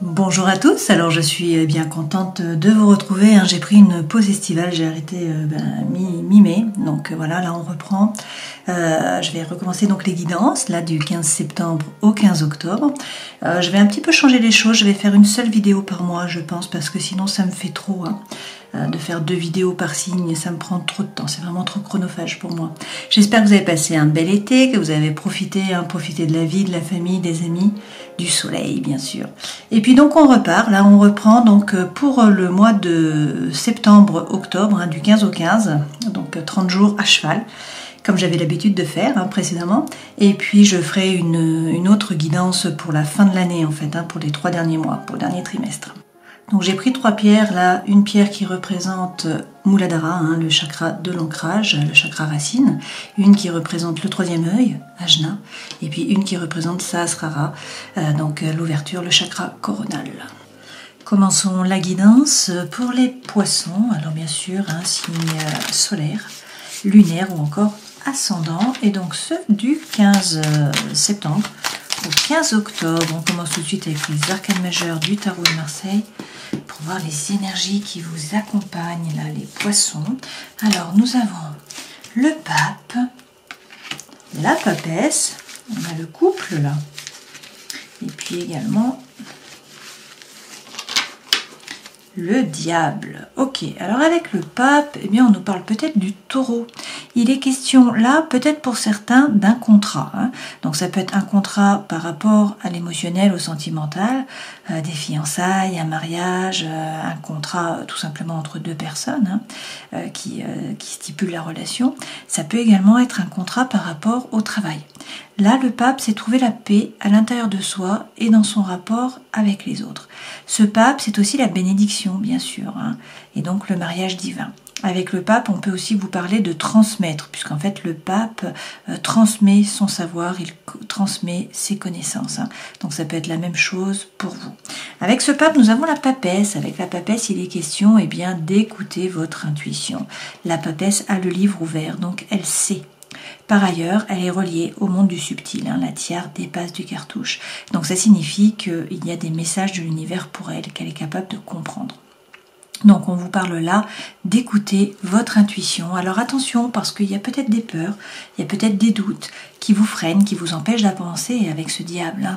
Bonjour à tous, alors je suis bien contente de vous retrouver. J'ai pris une pause estivale, j'ai arrêté mi-mai, donc voilà, là on reprend. Je vais recommencer donc les guidances, là du 15 septembre au 15 octobre. Je vais un petit peu changer les choses, je vais faire une seule vidéo par mois je pense, parce que sinon ça me fait trop. De faire 2 vidéos par signe, ça me prend trop de temps, c'est vraiment trop chronophage pour moi. J'espère que vous avez passé un bel été, que vous avez profité de la vie, de la famille, des amis, du soleil bien sûr. Et puis donc on repart, là on reprend donc pour le mois de septembre-octobre, du 15 au 15, donc 30 jours à cheval, comme j'avais l'habitude de faire précédemment. Et puis je ferai une autre guidance pour la fin de l'année en fait, pour les 3 derniers mois, pour le dernier trimestre. Donc j'ai pris 3 pierres, là, une pierre qui représente Muladhara, le chakra de l'ancrage, le chakra racine, une qui représente le 3e œil, Ajna, et puis une qui représente Sahasrara, donc l'ouverture, le chakra coronal. Commençons la guidance pour les poissons, alors bien sûr, signe solaire, lunaire ou encore ascendant, et donc ceux du 15 septembre au 15 octobre. On commence tout de suite avec les arcanes majeurs du tarot de Marseille pour voir les énergies qui vous accompagnent, là, les poissons. Alors, nous avons le pape, la papesse, on a le couple, là, et puis également le diable. Ok, alors avec le pape, eh bien on nous parle peut-être du taureau. Il est question là, peut-être pour certains, d'un contrat. Donc ça peut être un contrat par rapport à l'émotionnel, au sentimental, des fiançailles, un mariage, un contrat tout simplement entre 2 personnes qui stipule la relation. Ça peut également être un contrat par rapport au travail. Là, le pape s'est trouvé la paix à l'intérieur de soi et dans son rapport avec les autres. Ce pape, c'est aussi la bénédiction, bien sûr, et donc le mariage divin. Avec le pape, on peut aussi vous parler de transmettre, puisqu'en fait, le pape transmet son savoir, il transmet ses connaissances. Donc ça peut être la même chose pour vous. Avec ce pape, nous avons la papesse. Avec la papesse, il est question d'écouter votre intuition. La papesse a le livre ouvert, donc elle sait. Par ailleurs, elle est reliée au monde du subtil, la tiare dépasse du cartouche. Donc ça signifie qu'il y a des messages de l'univers pour elle, qu'elle est capable de comprendre. Donc on vous parle là d'écouter votre intuition. Alors attention, parce qu'il y a peut-être des peurs, il y a peut-être des doutes qui vous freinent, qui vous empêchent d'avancer avec ce diable.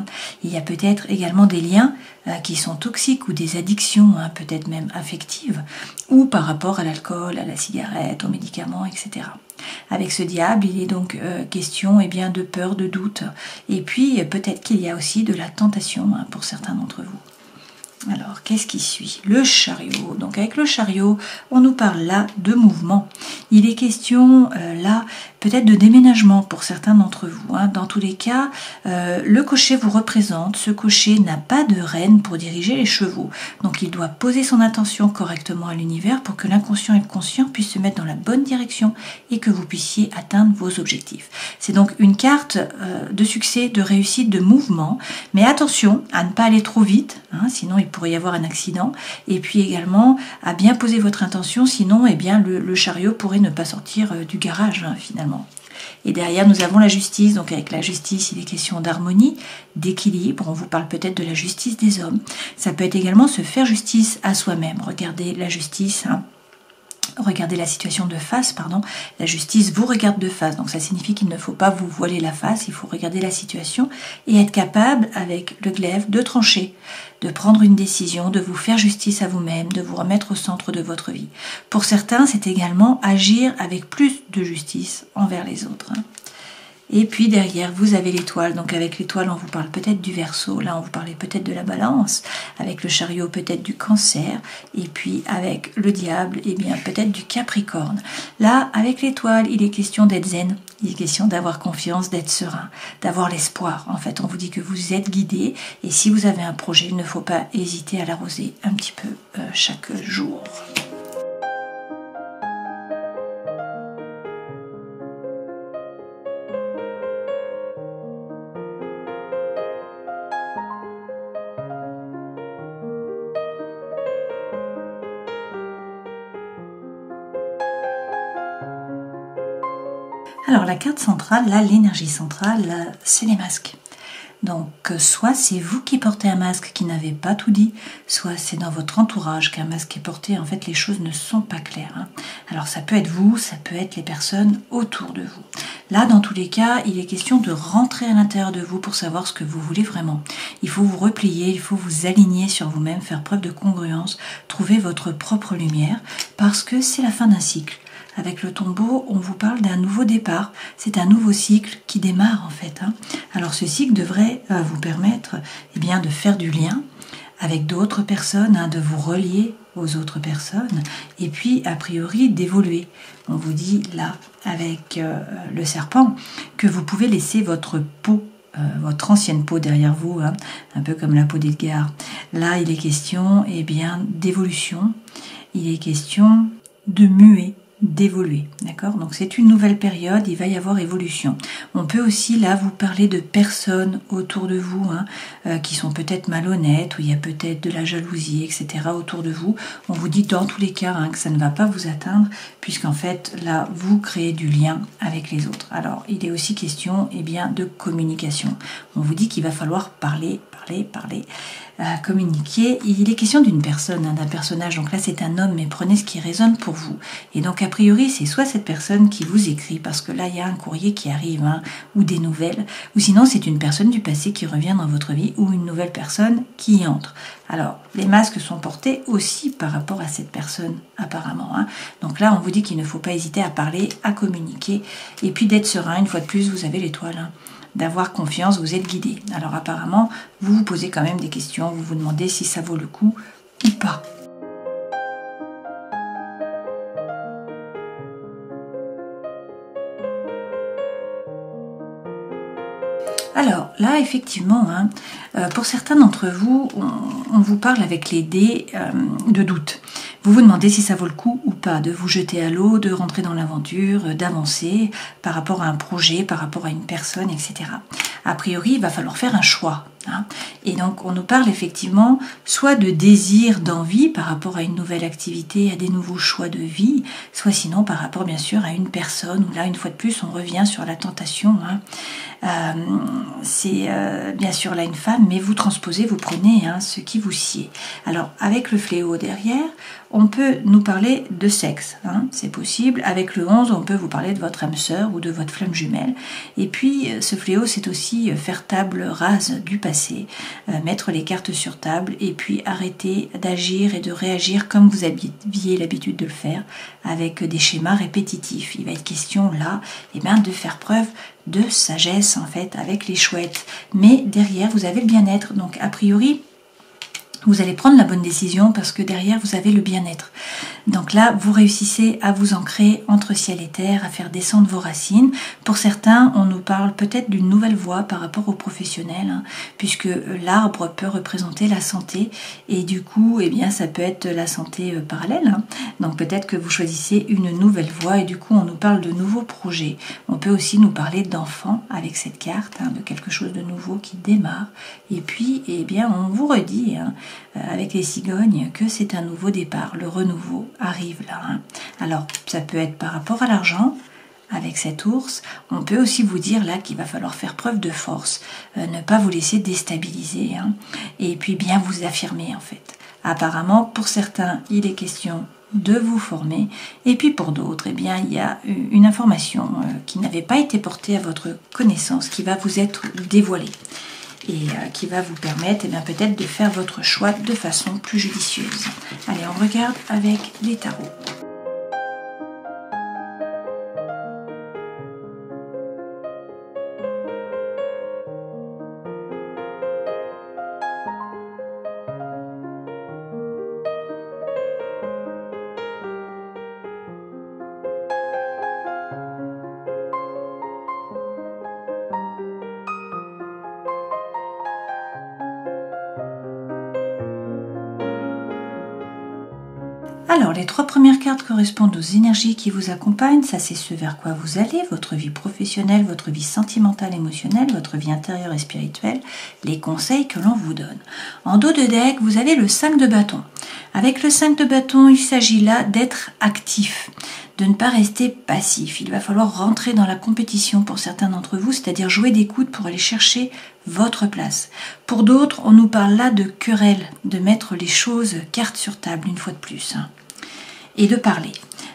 Il y a peut-être également des liens qui sont toxiques ou des addictions, peut-être même affectives, ou par rapport à l'alcool, à la cigarette, aux médicaments, etc. Avec ce diable, il est donc question de peur, de doute, et puis peut-être qu'il y a aussi de la tentation pour certains d'entre vous. Alors, qu'est-ce qui suit? Le chariot. Donc, avec le chariot, on nous parle là de mouvement. Il est question là peut-être de déménagement pour certains d'entre vous. Dans tous les cas, le cocher vous représente. Ce cocher n'a pas de rêne pour diriger les chevaux. Donc, il doit poser son attention correctement à l'univers pour que l'inconscient et le conscient puissent se mettre dans la bonne direction et que vous puissiez atteindre vos objectifs. C'est donc une carte de succès, de réussite, de mouvement. Mais attention à ne pas aller trop vite, sinon il pourrait y avoir un accident, et puis également à bien poser votre intention, sinon le chariot pourrait ne pas sortir du garage finalement. Et derrière nous avons la justice. Donc avec la justice, il est question d'harmonie, d'équilibre. On vous parle peut-être de la justice des hommes. Ça peut être également se faire justice à soi-même. Regardez la justice, regardez la situation de face, la justice vous regarde de face, donc ça signifie qu'il ne faut pas vous voiler la face, il faut regarder la situation et être capable avec le glaive de trancher, de prendre une décision, de vous faire justice à vous-même, de vous remettre au centre de votre vie. Pour certains, c'est également agir avec plus de justice envers les autres. Et puis derrière, vous avez l'étoile. Donc avec l'étoile, on vous parle peut-être du Verseau. Là, on vous parlait peut-être de la Balance. Avec le chariot, peut-être du Cancer. Et puis avec le diable, peut-être du Capricorne. Là, avec l'étoile, il est question d'être zen. Il est question d'avoir confiance, d'être serein, d'avoir l'espoir. En fait, on vous dit que vous êtes guidé. Et si vous avez un projet, il ne faut pas hésiter à l'arroser un petit peu chaque jour. Alors la carte centrale, là, l'énergie centrale, c'est les masques. Donc, soit c'est vous qui portez un masque qui n'avez pas tout dit, soit c'est dans votre entourage qu'un masque est porté. En fait, les choses ne sont pas claires, hein. Alors, ça peut être vous, ça peut être les personnes autour de vous. Là, dans tous les cas, il est question de rentrer à l'intérieur de vous pour savoir ce que vous voulez vraiment. Il faut vous replier, il faut vous aligner sur vous-même, faire preuve de congruence, trouver votre propre lumière, parce que c'est la fin d'un cycle. Avec le tombeau, on vous parle d'un nouveau départ. C'est un nouveau cycle qui démarre en fait, hein. Alors ce cycle devrait vous permettre de faire du lien avec d'autres personnes, hein, de vous relier aux autres personnes et puis a priori d'évoluer. On vous dit là avec le serpent que vous pouvez laisser votre peau, votre ancienne peau derrière vous, hein, un peu comme la peau d'Edgar. Là il est question d'évolution, il est question de muer, d'évoluer, d'accord? Donc c'est une nouvelle période, il va y avoir évolution. On peut aussi là vous parler de personnes autour de vous, hein, qui sont peut-être malhonnêtes, où il y a peut-être de la jalousie, etc. autour de vous. On vous dit dans tous les cas, hein, que ça ne va pas vous atteindre, puisqu'en fait là vous créez du lien avec les autres. Alors il est aussi question de communication. On vous dit qu'il va falloir parler, communiquer. Il est question d'une personne, hein, d'un personnage. Donc là c'est un homme, mais prenez ce qui résonne pour vous. Et donc a priori c'est soit cette personne qui vous écrit, parce que là il y a un courrier qui arrive, hein, ou des nouvelles, ou sinon c'est une personne du passé qui revient dans votre vie, ou une nouvelle personne qui y entre. Alors les masques sont portés aussi par rapport à cette personne apparemment, hein. Donc là on vous dit qu'il ne faut pas hésiter à parler, à communiquer, et puis d'être serein. Une fois de plus vous avez l'étoile, hein, d'avoir confiance, vous êtes guidé. Alors apparemment, vous vous posez quand même des questions, vous vous demandez si ça vaut le coup ou pas. Alors là, effectivement, hein, pour certains d'entre vous, on vous parle avec les dés de doute. Vous vous demandez si ça vaut le coup ou pas de vous jeter à l'eau, de rentrer dans l'aventure, d'avancer par rapport à un projet, par rapport à une personne, etc. A priori, il va falloir faire un choix, hein. Et donc, on nous parle effectivement soit de désir, d'envie par rapport à une nouvelle activité, à des nouveaux choix de vie, soit sinon par rapport, bien sûr, à une personne, où là, une fois de plus, on revient sur la tentation, hein. C'est bien sûr là une femme, mais vous transposez, vous prenez, hein, ce qui vous sied. Alors, avec le fléau derrière, on peut nous parler de sexe, hein, c'est possible. Avec le 11, on peut vous parler de votre âme sœur ou de votre flamme jumelle. Et puis, ce fléau, c'est aussi faire table rase du passé, mettre les cartes sur table et puis arrêter d'agir et de réagir comme vous aviez l'habitude de le faire, avec des schémas répétitifs. Il va être question là de faire preuve de sagesse en fait avec les chouettes. Mais derrière, vous avez le bien-être. Donc, a priori, vous allez prendre la bonne décision parce que derrière, vous avez le bien-être. Donc là, vous réussissez à vous ancrer entre ciel et terre, à faire descendre vos racines. Pour certains, on nous parle peut-être d'une nouvelle voie par rapport aux professionnels, hein, puisque l'arbre peut représenter la santé et du coup, ça peut être la santé parallèle, hein. Donc peut-être que vous choisissez une nouvelle voie et du coup, on nous parle de nouveaux projets. On peut aussi nous parler d'enfants avec cette carte, hein, de quelque chose de nouveau qui démarre. Et puis, on vous redit, hein, avec les cigognes, que c'est un nouveau départ, le renouveau arrive là, hein. Alors ça peut être par rapport à l'argent avec cet ours. On peut aussi vous dire là qu'il va falloir faire preuve de force, ne pas vous laisser déstabiliser, hein, et puis bien vous affirmer en fait. Apparemment pour certains il est question de vous former et puis pour d'autres il y a une information qui n'avait pas été portée à votre connaissance qui va vous être dévoilée et qui va vous permettre peut-être de faire votre choix de façon plus judicieuse. Allez, on regarde avec les tarots. Alors, les 3 premières cartes correspondent aux énergies qui vous accompagnent. Ça, c'est ce vers quoi vous allez, votre vie professionnelle, votre vie sentimentale, émotionnelle, votre vie intérieure et spirituelle, les conseils que l'on vous donne. En dos de deck, vous avez le 5 de bâton. Avec le 5 de bâton, il s'agit là d'être actif, de ne pas rester passif. Il va falloir rentrer dans la compétition pour certains d'entre vous, c'est-à-dire jouer des coudes pour aller chercher votre place. Pour d'autres, on nous parle là de querelle, de mettre les choses carte sur table une fois de plus, et de parler.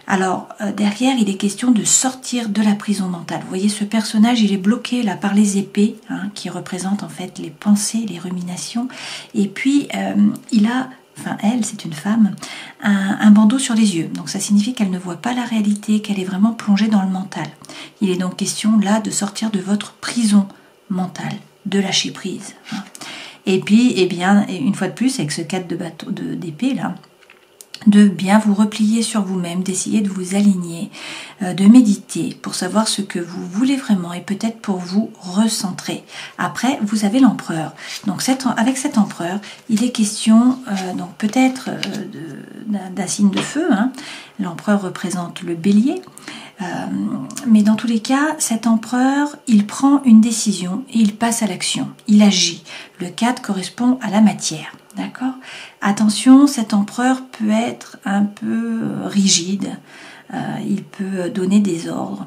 Alors, derrière, il est question de sortir de la prison mentale. Vous voyez, ce personnage, il est bloqué là par les épées, qui représentent en fait les pensées, les ruminations. Et puis, il a, enfin elle, c'est une femme, un bandeau sur les yeux. Donc ça signifie qu'elle ne voit pas la réalité, qu'elle est vraiment plongée dans le mental. Il est donc question là de sortir de votre prison mentale, de lâcher prise. Et puis, eh bien, une fois de plus, avec ce 4 d'épée là, de bien vous replier sur vous-même, d'essayer de vous aligner, de méditer pour savoir ce que vous voulez vraiment et peut-être pour vous recentrer. Après, vous avez l'empereur. Donc avec cet empereur, il est question donc peut-être d'un signe de feu. L'empereur représente le bélier. Mais dans tous les cas, cet empereur, il prend une décision et il passe à l'action. Il agit. Le 4 correspond à la matière. D'accord ? Attention, cet empereur peut être un peu rigide, il peut donner des ordres,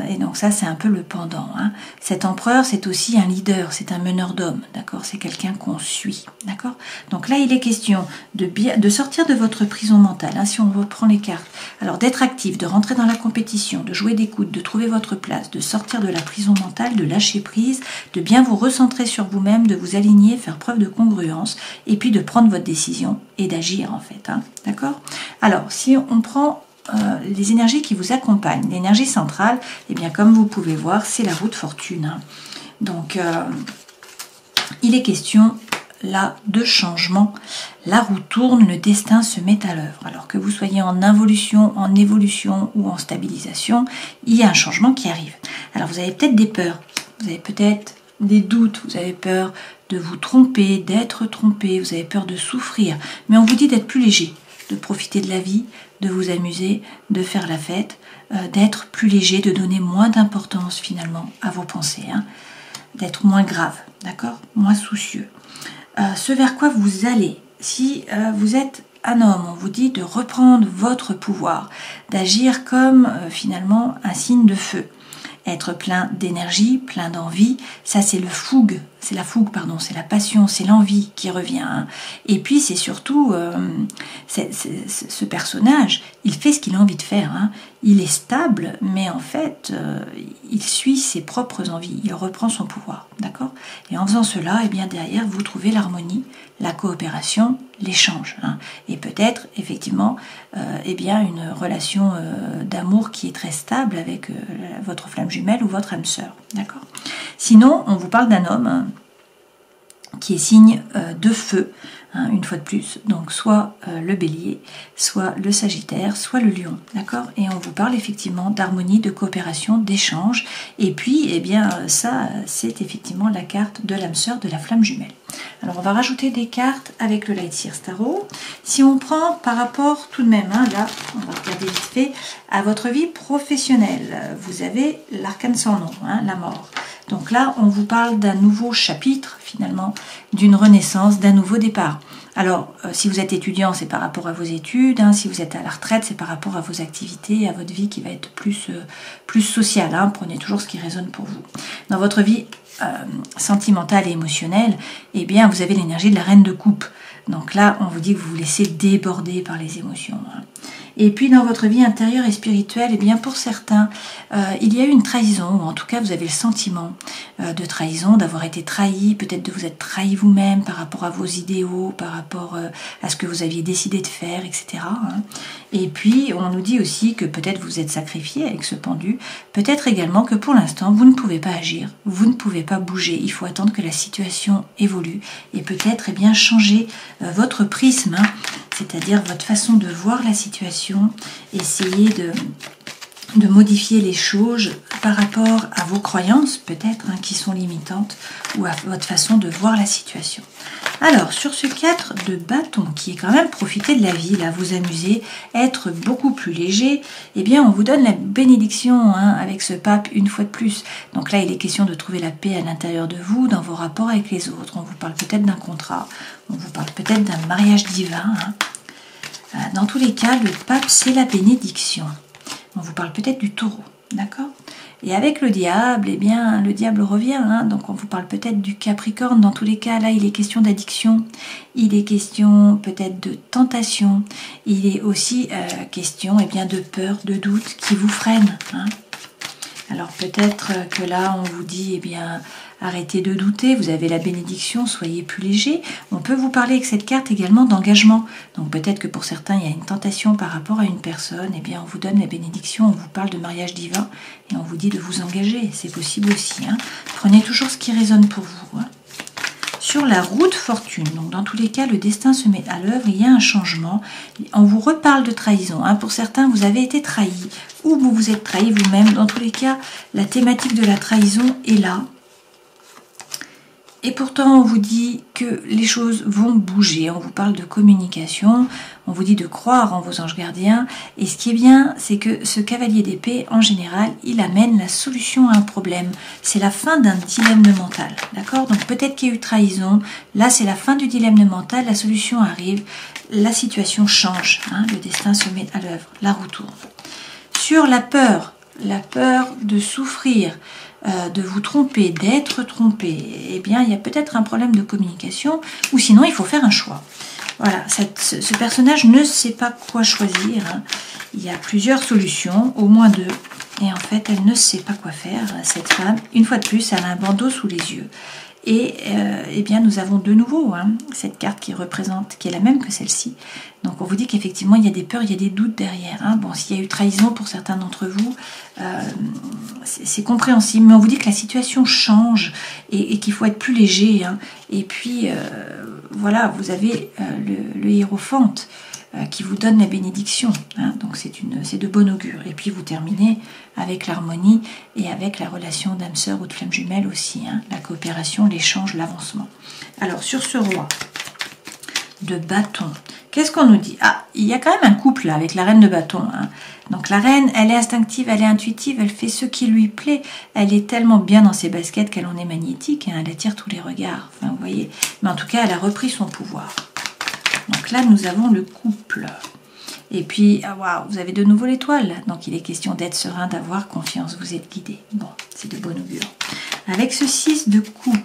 et donc ça c'est un peu le pendant. Cet empereur c'est aussi un leader, c'est un meneur d'hommes, d'accord ? C'est quelqu'un qu'on suit, d'accord ? Donc là il est question de sortir de votre prison mentale, si on reprend les cartes, alors d'être actif, de rentrer dans la compétition, de jouer des coudes, de trouver votre place, de sortir de la prison mentale, de lâcher prise, de bien vous recentrer sur vous-même, de vous aligner, faire preuve de congruence, et puis de prendre votre décision et d'agir en fait, d'accord ? Alors si on prend les énergies qui vous accompagnent, l'énergie centrale, eh bien comme vous pouvez voir, c'est la roue de fortune. Donc il est question là de changement. La roue tourne, le destin se met à l'œuvre. Alors que vous soyez en involution, en évolution ou en stabilisation, il y a un changement qui arrive. Alors vous avez peut-être des peurs, vous avez peut-être des doutes, vous avez peur de vous tromper, d'être trompé, vous avez peur de souffrir, mais on vous dit d'être plus léger, de profiter de la vie, de vous amuser, de faire la fête, d'être plus léger, de donner moins d'importance finalement à vos pensées, d'être moins grave, d'accord, moins soucieux. Ce vers quoi vous allez, si vous êtes un homme, on vous dit de reprendre votre pouvoir, d'agir comme finalement un signe de feu. Être plein d'énergie, plein d'envie, ça c'est la fougue, c'est la passion, c'est l'envie qui revient. Et puis c'est surtout ce personnage, il fait ce qu'il a envie de faire. Il est stable, mais en fait, il suit ses propres envies, il reprend son pouvoir, d'accord ? Et en faisant cela, eh bien derrière, vous trouvez l'harmonie, la coopération, l'échange. Et peut-être, effectivement, eh bien une relation d'amour qui est très stable avec votre flamme jumelle ou votre âme sœur, d'accord ? Sinon, on vous parle d'un homme qui est signe de feu, une fois de plus, donc soit le bélier, soit le sagittaire, soit le lion, d'accord ? Et on vous parle effectivement d'harmonie, de coopération, d'échange, et puis, eh bien, ça, c'est effectivement la carte de l'âme sœur de la flamme jumelle. Alors, on va rajouter des cartes avec le Light Seers Tarot. Si on prend par rapport, tout de même, là, on va regarder vite fait, à votre vie professionnelle, vous avez l'arcane sans nom, la mort. Donc là, on vous parle d'un nouveau chapitre, finalement, d'une renaissance, d'un nouveau départ. Alors, si vous êtes étudiant, c'est par rapport à vos études. Si vous êtes à la retraite, c'est par rapport à vos activités, à votre vie qui va être plus sociale. Prenez toujours ce qui résonne pour vous. Dans votre vie sentimentale et émotionnelle, eh bien, vous avez l'énergie de la reine de coupe. Donc là, on vous dit que vous vous laissez déborder par les émotions. Et puis dans votre vie intérieure et spirituelle, eh bien pour certains, il y a eu une trahison, ou en tout cas vous avez le sentiment de trahison, d'avoir été trahi, peut-être de vous être trahi vous-même par rapport à vos idéaux, par rapport à ce que vous aviez décidé de faire, etc. Et puis on nous dit aussi que peut-être vous êtes sacrifié avec ce pendu, peut-être également que pour l'instant vous ne pouvez pas agir, vous ne pouvez pas bouger, il faut attendre que la situation évolue et peut-être eh bien changer votre prisme, c'est-à-dire votre façon de voir la situation, essayer de modifier les choses par rapport à vos croyances peut-être qui sont limitantes ou à votre façon de voir la situation. Alors sur ce 4 de bâton qui est quand même profiter de la vie, là, vous amuser, être beaucoup plus léger, eh bien on vous donne la bénédiction avec ce pape une fois de plus. Donc là il est question de trouver la paix à l'intérieur de vous, dans vos rapports avec les autres. On vous parle peut-être d'un contrat, on vous parle peut-être d'un mariage divin. Dans tous les cas, le pape c'est la bénédiction. On vous parle peut-être du taureau, d'accord? Et avec le diable, eh bien, le diable revient, hein, donc on vous parle peut-être du Capricorne. Dans tous les cas, là, il est question d'addiction, il est question peut-être de tentation, il est aussi question eh bien, de peur, de doute qui vous freine. Hein. Alors peut-être que là, on vous dit, eh bien, arrêtez de douter, vous avez la bénédiction, soyez plus léger. On peut vous parler avec cette carte également d'engagement. Donc peut-être que pour certains, il y a une tentation par rapport à une personne. Eh bien, on vous donne la bénédiction, on vous parle de mariage divin et on vous dit de vous engager. C'est possible aussi. Hein. Prenez toujours ce qui résonne pour vous. Hein. Sur la route fortune, donc dans tous les cas, le destin se met à l'œuvre, il y a un changement. On vous reparle de trahison. Hein. Pour certains, vous avez été trahi ou vous vous êtes trahi vous-même. Dans tous les cas, la thématique de la trahison est là. Et pourtant, on vous dit que les choses vont bouger. On vous parle de communication, on vous dit de croire en vos anges gardiens. Et ce qui est bien, c'est que ce cavalier d'épée, en général, il amène la solution à un problème. C'est la fin d'un dilemme mental, d'accord? Donc peut-être qu'il y a eu trahison. Là, c'est la fin du dilemme mental. La solution arrive. La situation change. Hein, le destin se met à l'œuvre. La roue tourne. Sur la peur de souffrir, de vous tromper, d'être trompé, eh bien, il y a peut-être un problème de communication, ou sinon, il faut faire un choix. Voilà, ce personnage ne sait pas quoi choisir. Hein. Il y a plusieurs solutions, au moins deux, et en fait, elle ne sait pas quoi faire, cette femme. Une fois de plus, elle a un bandeau sous les yeux. Et eh bien, nous avons de nouveau cette carte qui est la même que celle-ci. Donc, on vous dit qu'effectivement, il y a des peurs, il y a des doutes derrière. Hein. Bon, s'il y a eu trahison pour certains d'entre vous, c'est compréhensible. Mais on vous dit que la situation change et qu'il faut être plus léger. Hein. Et puis, voilà, vous avez le hiérophante qui vous donne la bénédiction. Hein. Donc, c'est de bon augure. Et puis, vous terminez avec l'harmonie et avec la relation d'âme-sœur ou de flamme jumelle aussi. Hein. La coopération, l'échange, l'avancement. Alors, sur ce roi de bâton, qu'est-ce qu'on nous dit? Ah, il y a quand même un couple là avec la reine de bâton. Hein. Donc la reine, elle est instinctive, elle est intuitive, elle fait ce qui lui plaît. Elle est tellement bien dans ses baskets qu'elle en est magnétique. Hein. Elle attire tous les regards. Enfin, vous voyez. Mais en tout cas, elle a repris son pouvoir. Donc là, nous avons le couple. Et puis, waouh, vous avez de nouveau l'étoile. Donc il est question d'être serein, d'avoir confiance. Vous êtes guidé. Bon, c'est de bon augure. Avec ce 6 de coupe,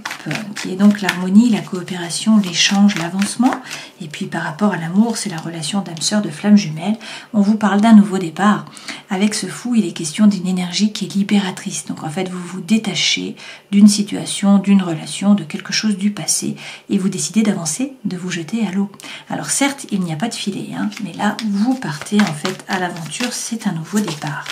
qui est donc l'harmonie, la coopération, l'échange, l'avancement. Et puis par rapport à l'amour, c'est la relation d'âme-sœur, de flamme jumelle. On vous parle d'un nouveau départ. Avec ce fou, il est question d'une énergie qui est libératrice. Donc en fait, vous vous détachez d'une situation, d'une relation, de quelque chose du passé. Et vous décidez d'avancer, de vous jeter à l'eau. Alors certes, il n'y a pas de filet, hein, mais là, vous partez en fait à l'aventure. C'est un nouveau départ.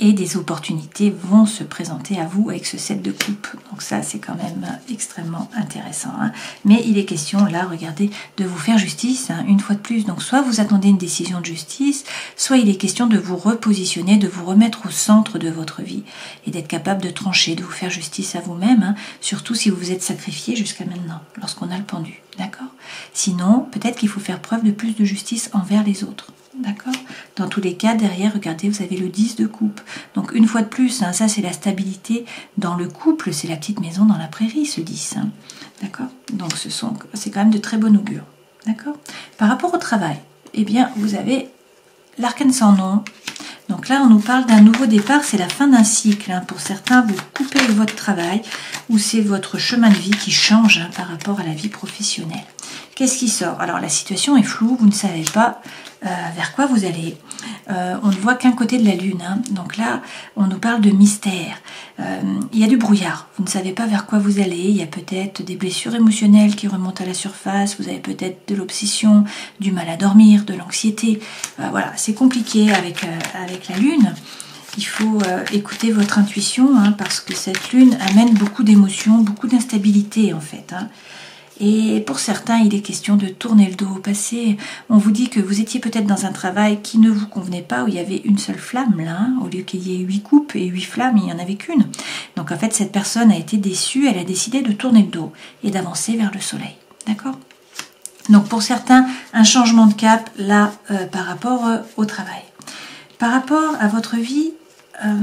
Et des opportunités vont se présenter à vous avec ce 7 de coupe. Donc ça, c'est quand même extrêmement intéressant. Hein. Mais il est question, là, regardez, de vous faire justice, hein, une fois de plus. Donc soit vous attendez une décision de justice, soit il est question de vous repositionner, de vous remettre au centre de votre vie et d'être capable de trancher, de vous faire justice à vous-même, hein, surtout si vous vous êtes sacrifié jusqu'à maintenant, lorsqu'on a le pendu. D'accord? Sinon, peut-être qu'il faut faire preuve de plus de justice envers les autres. D'accord? Dans tous les cas, derrière, regardez, vous avez le 10 de coupe. Donc, une fois de plus, hein, ça, c'est la stabilité dans le couple. C'est la petite maison dans la prairie, ce 10. Hein. D'accord? Donc, c'est quand même de très bon augure. D'accord? Par rapport au travail, eh bien, vous avez l'arcane sans nom. Donc là, on nous parle d'un nouveau départ. C'est la fin d'un cycle. Hein. Pour certains, vous coupez votre travail ou c'est votre chemin de vie qui change hein, par rapport à la vie professionnelle. Qu'est-ce qui sort? Alors, la situation est floue. Vous ne savez pas vers quoi vous allez. On ne voit qu'un côté de la lune. Hein. Donc là, on nous parle de mystère. Il y a du brouillard. Vous ne savez pas vers quoi vous allez. Il y a peut-être des blessures émotionnelles qui remontent à la surface. Vous avez peut-être de l'obsession, du mal à dormir, de l'anxiété. Voilà, c'est compliqué avec la lune. Il faut écouter votre intuition hein, parce que cette lune amène beaucoup d'émotions, beaucoup d'instabilité en fait. Hein. Et pour certains, il est question de tourner le dos au passé. On vous dit que vous étiez peut-être dans un travail qui ne vous convenait pas, où il y avait une seule flamme là, hein, au lieu qu'il y ait 8 coupes et 8 flammes, il n'y en avait qu'une. Donc en fait, cette personne a été déçue, elle a décidé de tourner le dos et d'avancer vers le soleil. D'accord ? Donc pour certains, un changement de cap là par rapport au travail. Par rapport à votre vie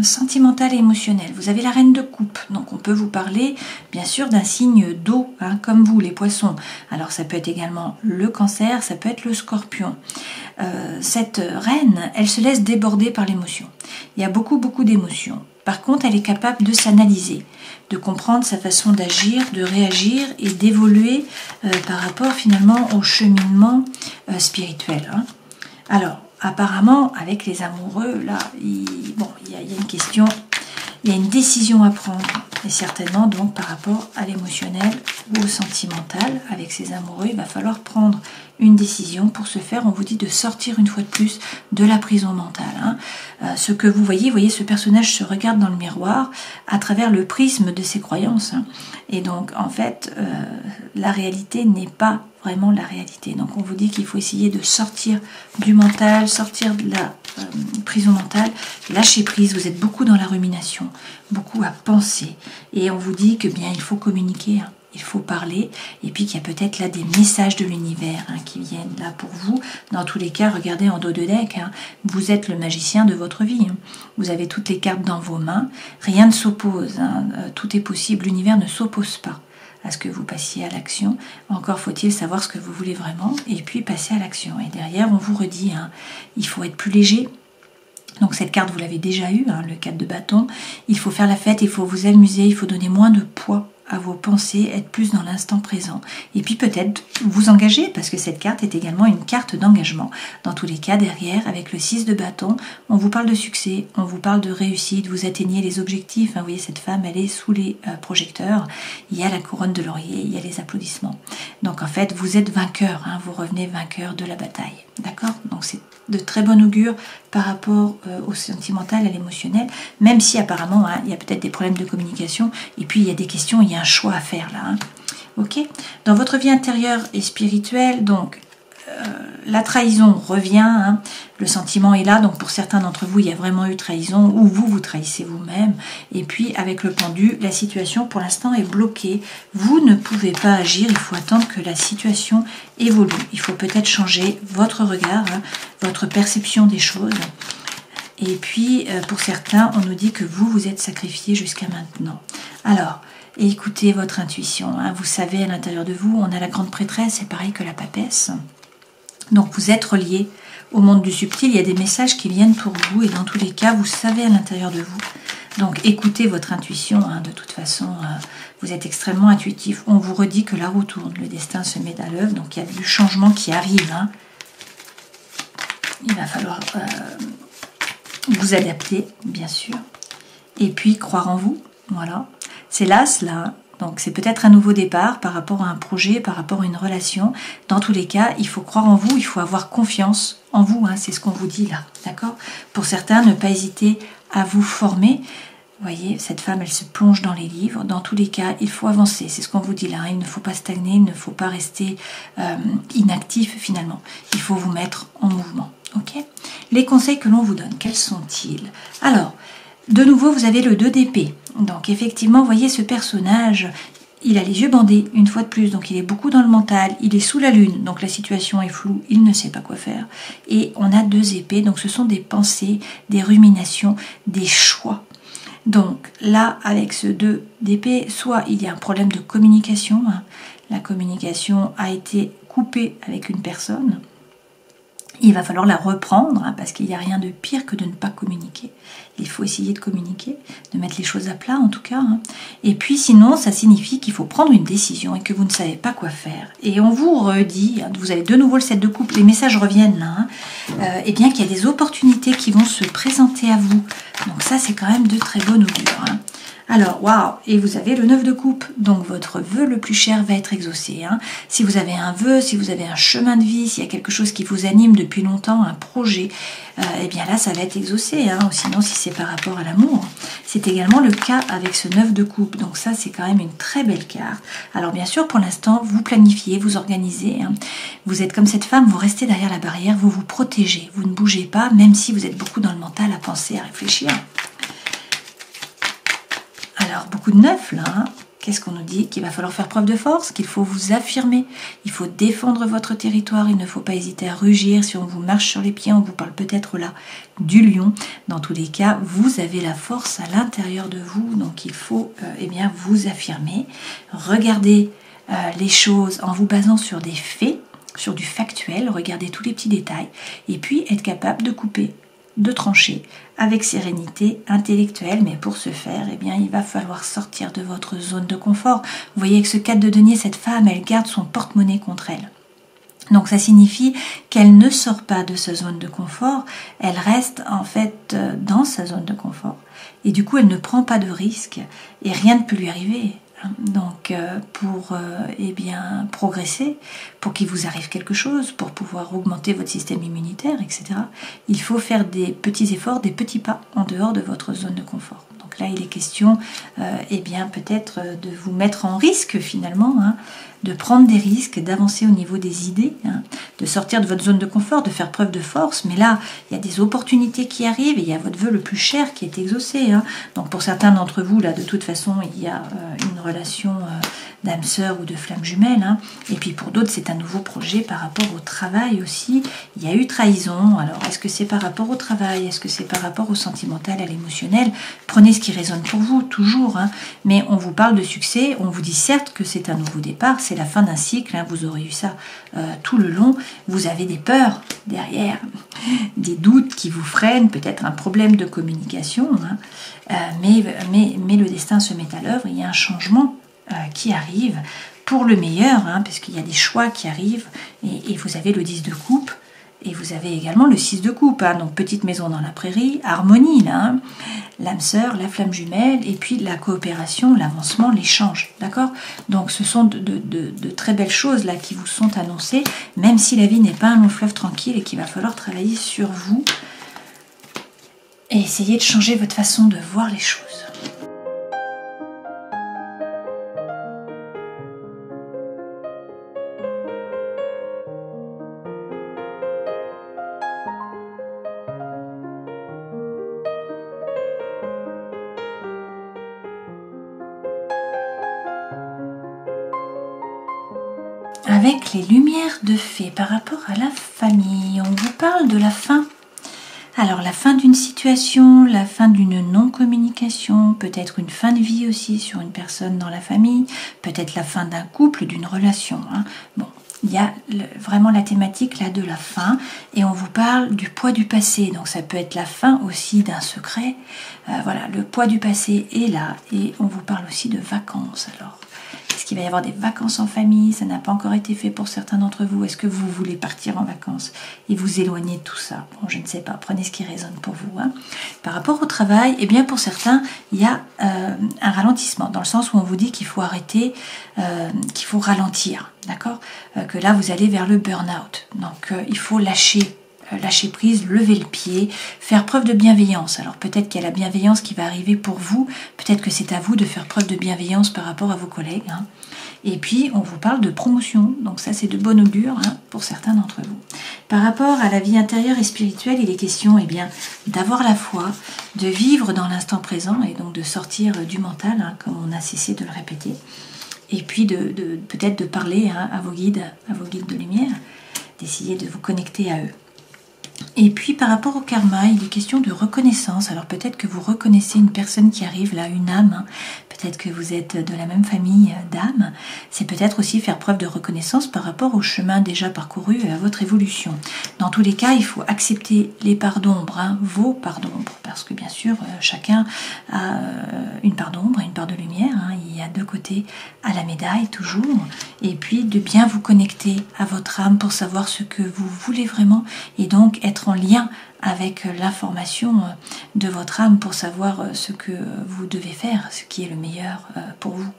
sentimentale et émotionnelle, vous avez la reine de coupe, donc on peut vous parler bien sûr d'un signe d'eau, hein, comme vous les poissons. Alors ça peut être également le cancer, ça peut être le scorpion. cette reine, elle se laisse déborder par l'émotion. Il y a beaucoup d'émotions. Par contre, elle est capable de s'analyser, de comprendre sa façon d'agir, de réagir et d'évoluer par rapport finalement au cheminement spirituel. Hein. Alors, apparemment, avec les amoureux, là, il y a une question, il y a une décision à prendre. Et certainement, donc, par rapport à l'émotionnel ou au sentimental, avec ces amoureux, il va falloir prendre une décision. Pour ce faire, on vous dit de sortir une fois de plus de la prison mentale. Hein. Ce que vous voyez, ce personnage se regarde dans le miroir à travers le prisme de ses croyances. Hein. Et donc, en fait, la réalité n'est pas vraiment la réalité. Donc, on vous dit qu'il faut essayer de sortir du mental, sortir de la prison mentale, lâcher prise. Vous êtes beaucoup dans la rumination, beaucoup à penser. Et on vous dit que bien, il faut communiquer. Hein. Il faut parler, et puis qu'il y a peut-être là des messages de l'univers qui viennent là pour vous. Dans tous les cas, regardez en dos de deck, vous êtes le magicien de votre vie. Vous avez toutes les cartes dans vos mains, rien ne s'oppose, tout est possible, l'univers ne s'oppose pas à ce que vous passiez à l'action. Encore faut-il savoir ce que vous voulez vraiment, et puis passer à l'action. Et derrière, on vous redit, il faut être plus léger. Donc cette carte, vous l'avez déjà eue, le 4 de bâton. Il faut faire la fête, il faut vous amuser, il faut donner moins de poids à vos pensées, être plus dans l'instant présent. Et puis peut-être vous engager, parce que cette carte est également une carte d'engagement. Dans tous les cas, derrière, avec le 6 de bâton, on vous parle de succès, on vous parle de réussite, vous atteignez les objectifs. Vous voyez, cette femme, elle est sous les projecteurs. Il y a la couronne de laurier, il y a les applaudissements. Donc en fait, vous êtes vainqueur, vous revenez vainqueur de la bataille. D'accord? Donc c'est de très bon augure par rapport au sentimental, à l'émotionnel, même si apparemment il y a peut-être des problèmes de communication, et puis il y a des questions, il y a un choix à faire là. Ok. Dans votre vie intérieure et spirituelle, donc la trahison revient, le sentiment est là, donc pour certains d'entre vous, il y a vraiment eu trahison, ou vous trahissez vous-même, et puis avec le pendu, la situation pour l'instant est bloquée, vous ne pouvez pas agir, il faut attendre que la situation évolue, il faut peut-être changer votre regard, votre perception des choses, et puis pour certains, on nous dit que vous êtes sacrifié jusqu'à maintenant. Alors, écoutez votre intuition, vous savez à l'intérieur de vous, on a la grande prêtresse, c'est pareil que la papesse. Donc vous êtes relié au monde du subtil, il y a des messages qui viennent pour vous et dans tous les cas, vous savez à l'intérieur de vous. Donc écoutez votre intuition, de toute façon, vous êtes extrêmement intuitif. On vous redit que la roue tourne, le destin se met à l'œuvre, donc il y a du changement qui arrive. Il va falloir vous adapter, bien sûr, et puis croire en vous, voilà. C'est l'as là. Donc c'est peut-être un nouveau départ par rapport à un projet, par rapport à une relation. Dans tous les cas, il faut croire en vous, il faut avoir confiance en vous, c'est ce qu'on vous dit là, d'accord? Pour certains, ne pas hésiter à vous former. Vous voyez, cette femme, elle se plonge dans les livres. Dans tous les cas, il faut avancer, c'est ce qu'on vous dit là. Il ne faut pas stagner, il ne faut pas rester inactif finalement. Il faut vous mettre en mouvement, ok? Les conseils que l'on vous donne, quels sont-ils? Alors, de nouveau, vous avez le 2 d'épée. Donc effectivement, vous voyez ce personnage, il a les yeux bandés, une fois de plus, donc il est beaucoup dans le mental, il est sous la lune, donc la situation est floue, il ne sait pas quoi faire. Et on a 2 épées, donc ce sont des pensées, des ruminations, des choix. Donc là, avec ce 2 d'épée, soit il y a un problème de communication, la communication a été coupée avec une personne, il va falloir la reprendre, parce qu'il n'y a rien de pire que de ne pas communiquer. Il faut essayer de communiquer, de mettre les choses à plat en tout cas. Et puis sinon, ça signifie qu'il faut prendre une décision et que vous ne savez pas quoi faire. Et on vous redit, vous avez de nouveau le 7 de coupe, les messages reviennent là, et bien qu'il y a des opportunités qui vont se présenter à vous. Donc ça, c'est quand même de très bon augure. Alors, waouh, et vous avez le 9 de coupe, donc votre vœu le plus cher va être exaucé. Si vous avez un vœu, si vous avez un chemin de vie, s'il y a quelque chose qui vous anime depuis longtemps, un projet, eh bien là, ça va être exaucé. Ou sinon, si c'est par rapport à l'amour, c'est également le cas avec ce 9 de coupe. Donc ça, c'est quand même une très belle carte. Alors bien sûr, pour l'instant, vous planifiez, vous organisez. Vous êtes comme cette femme, vous restez derrière la barrière, vous vous protégez, vous ne bougez pas, même si vous êtes beaucoup dans le mental à penser, à réfléchir. Alors, beaucoup de 9 là, qu'est-ce qu'on nous dit? Qu'il va falloir faire preuve de force, qu'il faut vous affirmer, il faut défendre votre territoire, il ne faut pas hésiter à rugir. Si on vous marche sur les pieds, on vous parle peut-être là du lion. Dans tous les cas, vous avez la force à l'intérieur de vous, donc il faut bien vous affirmer. Regardez les choses en vous basant sur des faits. sur du factuel, regarder tous les petits détails, et puis être capable de couper, de trancher avec sérénité intellectuelle. Mais pour ce faire, eh bien, il va falloir sortir de votre zone de confort. Vous voyez que ce 4 de denier, cette femme, elle garde son porte-monnaie contre elle. Donc ça signifie qu'elle ne sort pas de sa zone de confort, elle reste en fait dans sa zone de confort. Et du coup, elle ne prend pas de risques et rien ne peut lui arriver. Donc pour eh bien, progresser, pour qu'il vous arrive quelque chose, pour pouvoir augmenter votre système immunitaire, etc., il faut faire des petits efforts, des petits pas en dehors de votre zone de confort. Donc là, il est question eh bien, peut-être de vous mettre en risque finalement, de prendre des risques, d'avancer au niveau des idées, de sortir de votre zone de confort, de faire preuve de force. Mais là, il y a des opportunités qui arrivent et il y a votre vœu le plus cher qui est exaucé. Donc pour certains d'entre vous, là, de toute façon, il y a une relation d'âme sœur ou de flamme jumelle. Et puis pour d'autres, c'est un nouveau projet par rapport au travail aussi. Il y a eu trahison. Alors, est-ce que c'est par rapport au travail? Est-ce que c'est par rapport au sentimental, à l'émotionnel? Prenez ce qui résonne pour vous, toujours. Mais on vous parle de succès. On vous dit certes que c'est un nouveau départ. C'est la fin d'un cycle, vous aurez eu ça tout le long. Vous avez des peurs derrière, des doutes qui vous freinent, peut-être un problème de communication, mais le destin se met à l'œuvre. Il y a un changement qui arrive pour le meilleur, parce qu'il y a des choix qui arrivent, et vous avez le 10 de coupe, et vous avez également le 6 de coupe, donc petite maison dans la prairie, harmonie, là, l'âme sœur, la flamme jumelle, et puis la coopération, l'avancement, l'échange, d'accord? Donc ce sont de très belles choses là qui vous sont annoncées, même si la vie n'est pas un long fleuve tranquille et qu'il va falloir travailler sur vous et essayer de changer votre façon de voir les choses. Avec les lumières de fée par rapport à la famille, on vous parle de la fin. Alors la fin d'une situation, la fin d'une non-communication, peut-être une fin de vie aussi sur une personne dans la famille, peut-être la fin d'un couple, d'une relation. Bon, il y a vraiment la thématique là de la fin et on vous parle du poids du passé. Donc ça peut être la fin aussi d'un secret. Voilà, le poids du passé est là et on vous parle aussi de vacances. Alors, est-ce qu'il va y avoir des vacances en famille? Ça n'a pas encore été fait pour certains d'entre vous. Est-ce que vous voulez partir en vacances et vous éloigner de tout ça? Bon, je ne sais pas. Prenez ce qui résonne pour vous. Par rapport au travail, eh bien pour certains, il y a un ralentissement dans le sens où on vous dit qu'il faut arrêter, qu'il faut ralentir, d'accord? Que là, vous allez vers le burn-out. Donc, il faut lâcher prise, lever le pied, faire preuve de bienveillance. Alors peut-être qu'il y a la bienveillance qui va arriver pour vous, peut-être que c'est à vous de faire preuve de bienveillance par rapport à vos collègues. Et puis on vous parle de promotion, donc ça c'est de bon augure pour certains d'entre vous. Par rapport à la vie intérieure et spirituelle, il est question d'avoir la foi, de vivre dans l'instant présent et donc de sortir du mental, comme on a cessé de le répéter. Et puis peut-être de parler à vos guides de lumière, d'essayer de vous connecter à eux. Et puis par rapport au karma, il est question de reconnaissance. Alors peut-être que vous reconnaissez une personne qui arrive là, une âme. Peut-être que vous êtes de la même famille d'âmes. C'est peut-être aussi faire preuve de reconnaissance par rapport au chemin déjà parcouru et à votre évolution. Dans tous les cas, il faut accepter les parts d'ombre, vos parts d'ombre. Parce que bien sûr, chacun a une part d'ombre et une part de lumière. Il y a deux côtés à la médaille toujours. Et puis de bien vous connecter à votre âme pour savoir ce que vous voulez vraiment. Et donc être en lien avec l'information de votre âme pour savoir ce que vous devez faire, ce qui est le meilleur pour vous.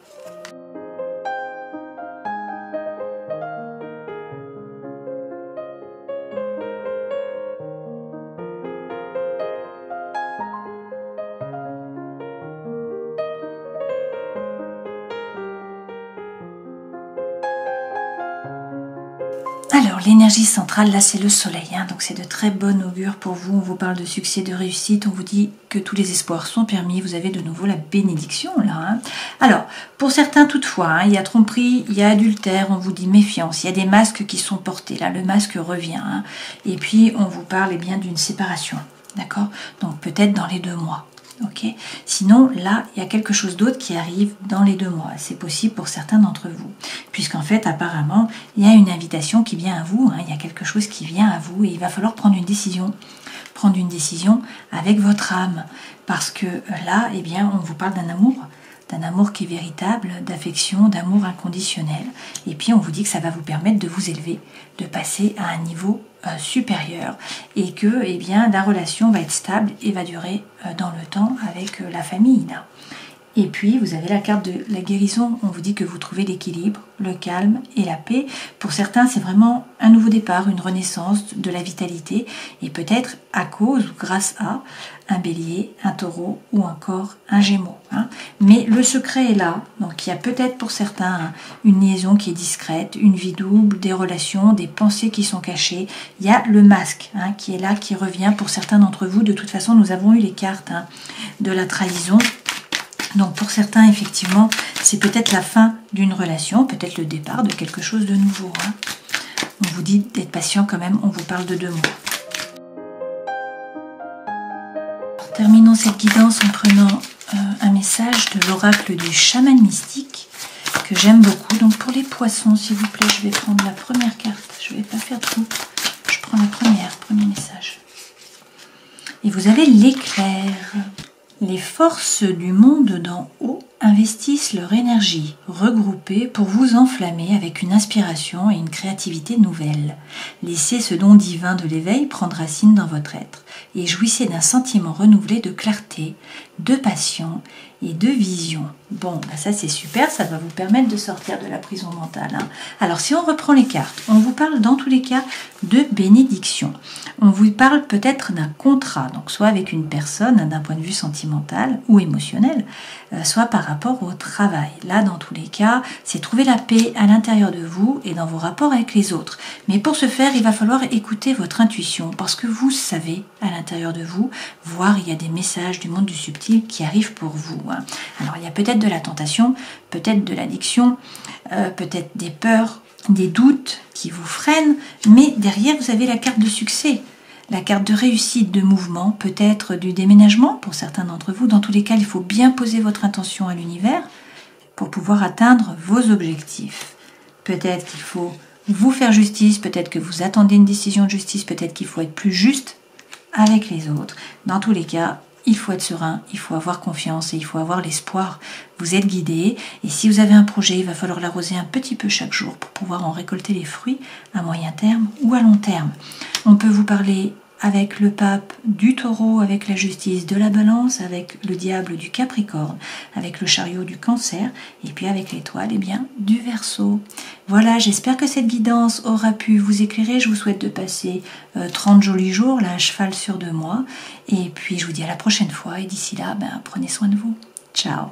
Alors l'énergie centrale là c'est le soleil, donc c'est de très bon augure pour vous. On vous parle de succès, de réussite, on vous dit que tous les espoirs sont permis, vous avez de nouveau la bénédiction là. Alors pour certains toutefois, il y a tromperie, il y a adultère, on vous dit méfiance, il y a des masques qui sont portés, là le masque revient, et puis on vous parle bien d'une séparation, d'accord? Donc peut-être dans les 2 mois. Ok. Sinon, là, il y a quelque chose d'autre qui arrive dans les 2 mois. C'est possible pour certains d'entre vous. Puisqu'en fait, apparemment, il y a une invitation qui vient à vous. Il y a quelque chose qui vient à vous et il va falloir prendre une décision. Prendre une décision avec votre âme. Parce que là, eh bien, on vous parle d'un amour qui est véritable, d'affection, d'amour inconditionnel. Et puis, on vous dit que ça va vous permettre de vous élever, de passer à un niveau supérieur et que eh bien, la relation va être stable et va durer dans le temps avec la famille. Là. Et puis, vous avez la carte de la guérison. On vous dit que vous trouvez l'équilibre, le calme et la paix. Pour certains, c'est vraiment un nouveau départ, une renaissance de la vitalité. Et peut-être à cause ou grâce à un bélier, un taureau ou encore un gémeau. Mais le secret est là. Donc, il y a peut-être pour certains une liaison qui est discrète, une vie double, des relations, des pensées qui sont cachées. Il y a le masque qui est là, qui revient pour certains d'entre vous. De toute façon, nous avons eu les cartes de la trahison. Donc pour certains, effectivement, c'est peut-être la fin d'une relation, peut-être le départ de quelque chose de nouveau. On vous dit d'être patient quand même, on vous parle de 2 mois. Terminons cette guidance en prenant un message de l'oracle du chaman mystique que j'aime beaucoup. Donc pour les poissons, s'il vous plaît, je vais prendre la première carte. Je ne vais pas faire trop. Je prends la premier message. Et vous avez l'éclair. Les forces du monde d'en haut investissent leur énergie regroupée pour vous enflammer avec une inspiration et une créativité nouvelle. Laissez ce don divin de l'éveil prendre racine dans votre être et jouissez d'un sentiment renouvelé de clarté, de passion et de vision. Bon, ça c'est super, ça va vous permettre de sortir de la prison mentale. Alors si on reprend les cartes, on vous parle dans tous les cas de bénédiction. On vous parle peut-être d'un contrat, donc soit avec une personne d'un point de vue sentimental ou émotionnel, soit par rapport au travail. Là, dans tous les cas, c'est trouver la paix à l'intérieur de vous et dans vos rapports avec les autres. Mais pour ce faire, il va falloir écouter votre intuition parce que vous savez à l'intérieur de vous, voire il y a des messages du monde du subtil qui arrivent pour vous. Alors, il y a peut-être de la tentation, peut-être de l'addiction, peut-être des peurs, des doutes qui vous freinent, mais derrière, vous avez la carte de succès. La carte de réussite, de mouvement, peut-être du déménagement pour certains d'entre vous. Dans tous les cas, il faut bien poser votre intention à l'univers pour pouvoir atteindre vos objectifs. Peut-être qu'il faut vous faire justice, peut-être que vous attendez une décision de justice, peut-être qu'il faut être plus juste avec les autres. Dans tous les cas, il faut être serein, il faut avoir confiance et il faut avoir l'espoir. Vous êtes guidé et si vous avez un projet, il va falloir l'arroser un petit peu chaque jour pour pouvoir en récolter les fruits à moyen terme ou à long terme. On peut vous parler avec le pape du taureau, avec la justice de la balance, avec le diable du capricorne, avec le chariot du cancer et puis avec l'étoile du verseau. Voilà, j'espère que cette guidance aura pu vous éclairer. Je vous souhaite de passer 30 jolis jours, là, à cheval sur 2 mois. Et puis je vous dis à la prochaine fois et d'ici là, prenez soin de vous. Ciao.